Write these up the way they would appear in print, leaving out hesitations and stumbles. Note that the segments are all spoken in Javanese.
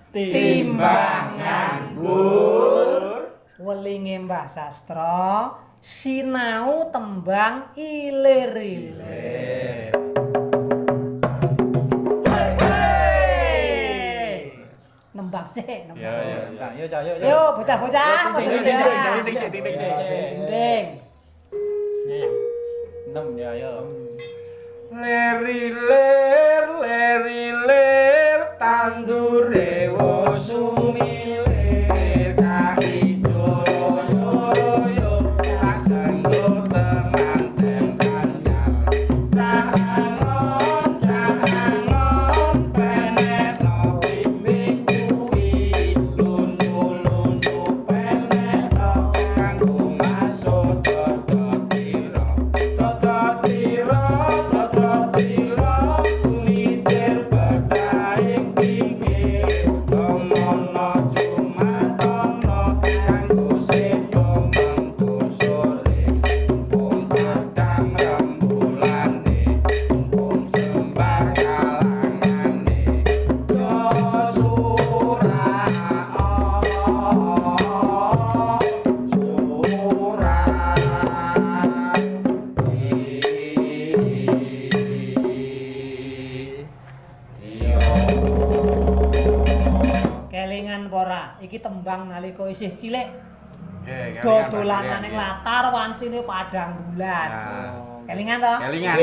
timbangan Gur. Welinge Mbah Sastra sinau tembang ilir-ilir. Nembang cek, nembang. Yo, bocah-bocah, ding. Nem ya yo. Leri-ler tandure wo sumilir kaki joro-yoro kasenggo temanten kanyar cahangon penet no pimpin kuwi lundu-lundu penet no kanggo masuk dodotiro kumitir badaing pinggir tomono cuma tono kanggo sedo mengko sore pun padang rembulane pun sembar kalangane yo surah Kelingan pora, iki tembang nalika isih cilik. Nggih, Dodolanan ning latar wancine padang bulan. Kelingan to? Kelingan.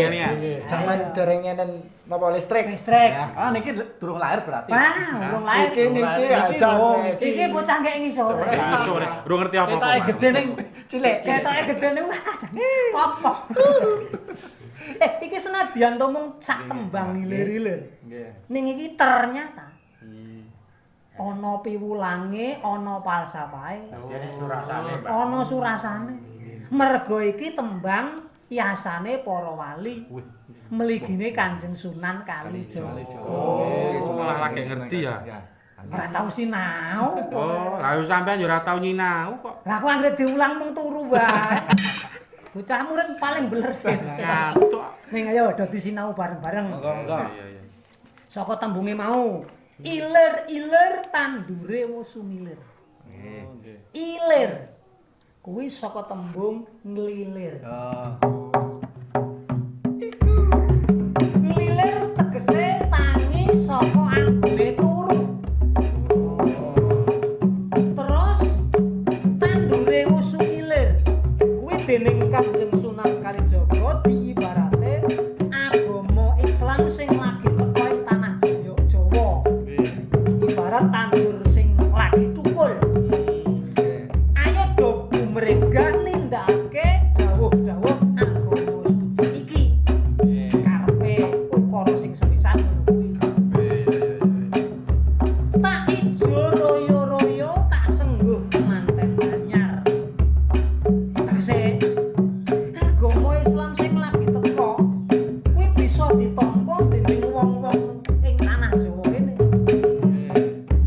Jaman dereng enen napa listrik. Listrik. Ah niki durung lahir berarti. Wah, urung lahir. Niki aja. Iki bocah ngek ngisor. Sore, durung ngerti apa-apa. Ketoke gede ning Cilik. Ketoke gede ning wah. Kopok. Iki senadyan to mung sak tembang ilir-ilir. nggih. Ning iki ternyata ana piwulange, ana falsafahe, ana surasane. Mergo iki tembang yasane para wali. Mligine Kanjeng Sunan Kalijaga. Malah lagi ngerti ya. Ora tau sinau. Oh, lah sampean yo ora tau nyinau kok. Lah aku anggere diulang mung turu wae. Bocah murid paling beler sih. Ngantuk. Ning ayo dadi sinau bareng-bareng. Monggo. Iya. Saka tembunge mau. Ilir-ilir tandure wus sumilir. Ilir. Kuwi saka tembung nglilir. Nglilir tegese tangi saka anggone turu. Terus tandure wus sumilir. Kuwi dening Kanjeng Sunan Kalijaga diibarate agama Islam sing lagi teko ing tanah Jawa. Ibarat tandur sing lagi tukul. Ayo do gumregah nindakake dawuh-dawuh agama suci iki. Karepe ukara sing sepisan ngono kuwi. Tak ijo royo-royo tak sengguh manten anyar. Tegese agama Islam sing lagi teko kuwi bisa ditampa dening wong-wong ing tanah Jawa kene.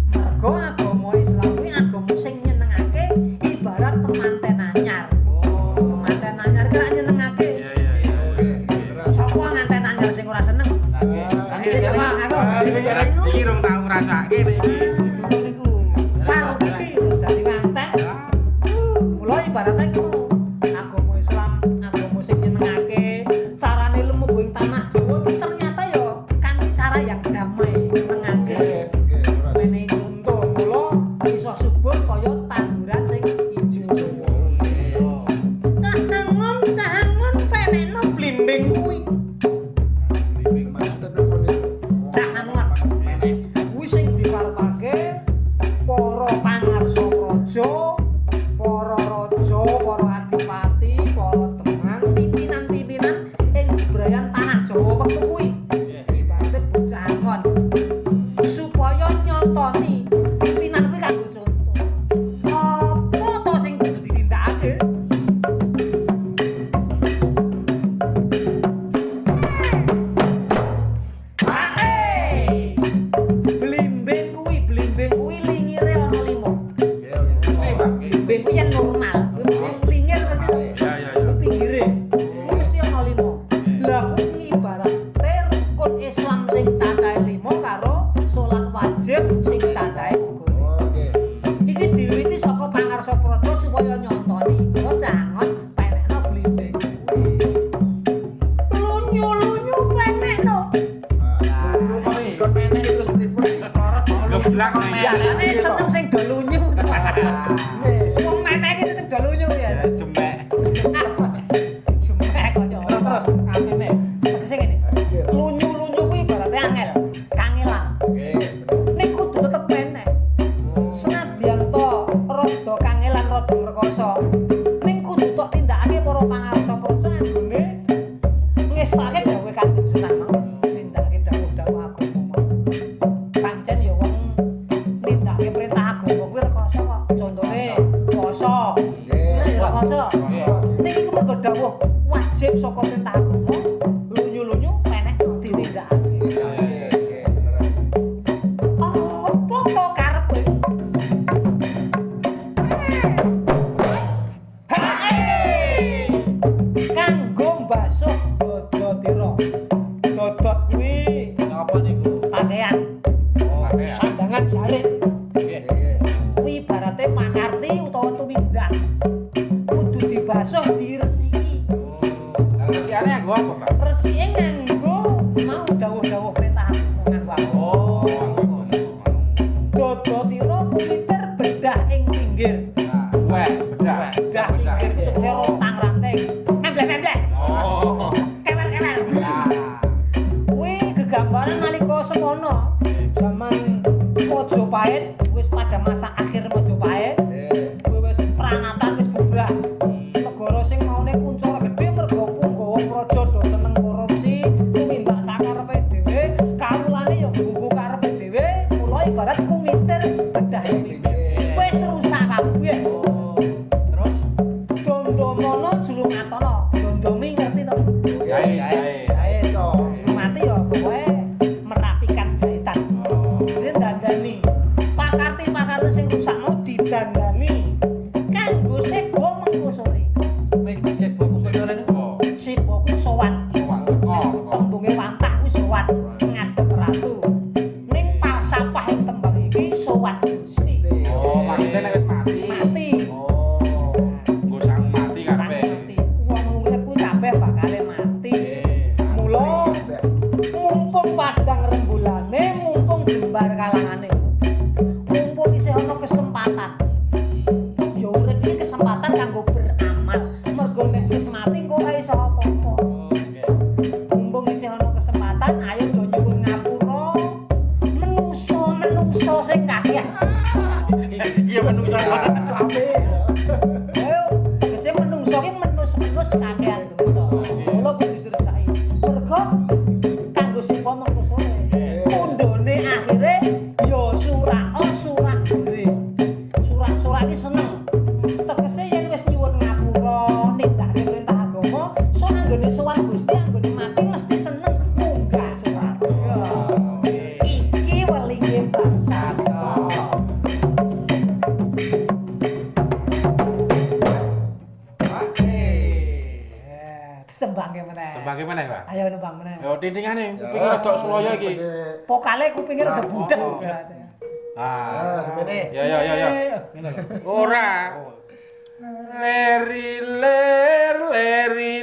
Mergo agama Islam kuwi agama sing nyenengake ibarat temanten anyar. Temanten anyar ki ra nyenengake. Sapa nganten anyar sing ora seneng? Iki rong tau ngrasake iki. Karo iki dadi nganten. Mula ibaratnya iku agama Islam, agama sing nyenengake, carane lemu ing tanah Jawa iki ternyata ya kanthi cara yang damai, nyenengake. Menehi contoh mula iso subur kaya tanduran sing ijo. Cahangon penekno blimbing kuwi. Cahangon kuwi sing dikarepake para pangarsa praja, para raja, para adipati, para temang, pimpinan-pimpinan ing bebrayan tanah Jawa wektu kuwi. Ibarate bocah angon. kon menek terus pripun lorot Geblak nih. Biasane seneng sing do lunyu. Wong menek iki seneng do lunyu ya. Jemek. Jumek kok yo. Terus amine. Tegese ngene. Lunyu-lunyu kuwi ibarate angel, kangelan. Ning kudu tetep menek. Senadyan to rada kangelan rada ngrekoso. Ning kudu tok tindakake para pangarsa praja anggone ngestake dawuhe Kanjeng Sunan mau. Tindakake dawuh-dawuh agama mau. Pancen ya wong nindakake perintah agama kuwi rekoso kok. Contone poso. Rekoso. Ning iku mergo dawuh wajib saka perintah agama. Lunyu-lunyu menek ditindakake. Apa to karepe? Kanggo mbasuh dodotira. Dodot kuwi Apa niku? pakaian, Oh, sandangan jarik. nggih. Kuwi ibarate pakarti utawa tumindak. Kudu dibasuh diresiki. Lesiane nggo apa, Pak? Resike nganggo mau dawuh-dawuh perintah agama nganggo apa? Dodotira kumiter bedah ing pinggir. Weh, bedah. Bedah pinggir itu serontang ranting. Membleh-membleh. Oh. Kewer-kewer. Kuwi gegambaran nalika semono. Zaman Majapahit wis pada masa akhir Majapahit. Kuwi wis pranatan wis bubrah. Negara sing maune kuncana gedhe mergo punggawa praja do seneng korupsi, tumindak sakarepe dhewe, kawulane ya nggugu karepe dhewe, mula ibarat kumiter bedah ing pinggir. Wis rusak kabeh. Terus Dondomono julungatana. Dondomi ngerti to? Gae. Jahit. Mati ya kowe merapikan jahitan. Jadi dandani. Pakarti-pakarti sing rusak mau didandani. Kanggo sebo mengko sore. mik sebo sore niku. Sebo kuwi sowan. Tembunge wantah kuwi sowan ngadep ratu. Ning falsafah ing tembang iki sowan Gusti. Oh, maksudnya nek wis mati. Mati. Oh. Nggo sang mati Sang kabeh. mati. Wong urip kuwi kabeh bakale mati. Mula mumpung padang rembulane, mumpung jembar kalangane. Mumpung isih ana kesempatan. Ya urip iki kesempatan kanggo beramal. Mergo nek wis mati engko ora iso apa-apa. Mumpung isih ana kesempatan, ayo do nyuwun ngapura. Menungso sing kakeh. Iya menungsa. Ayo, tegese menungso ki menus kakehan dosa. Mula kudu diresaki. Mergo kanggo sapa mengko sore. Pundhone akhire ya surak gere. Surak iki seneng. Tegese yen wis nyuwun ngapura nindakake perintah agama, sok anggone sowan Gusti anggone mati mesti seneng munggah surat. Iki welinge bangsa. Tembangke meneh. Tembangke meneh, Pak. Ayo nembang meneh. Yo tintingane kuping rada sloyo iki. Pokale kupinge rada budek. Ah. Semene. Ya. Ngene lho. Ora. Leri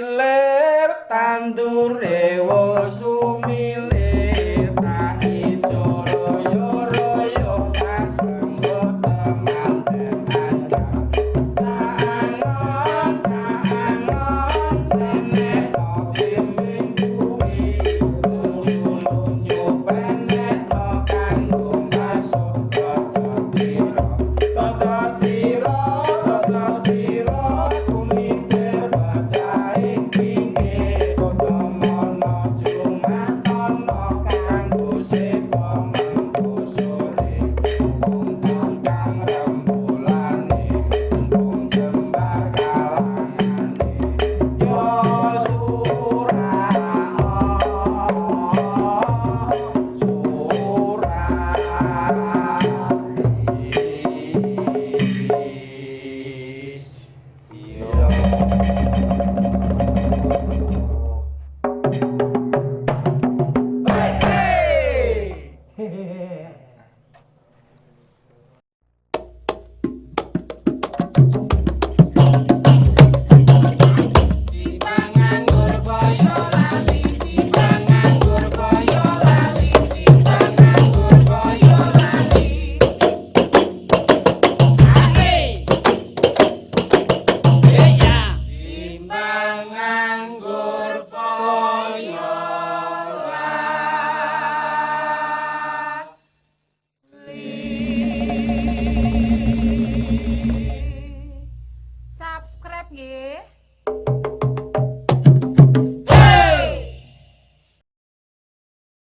ler tandure wo sumilir tak iso royo sasenggo temanten anyar. Tangon nenek kopi mingguwi lunyu penek no kanggo masuk tototiro kumiter badai pinggir totomono cuma tono kanggo sepo mengko sore untung kang rembulane untung jembar kalangane yo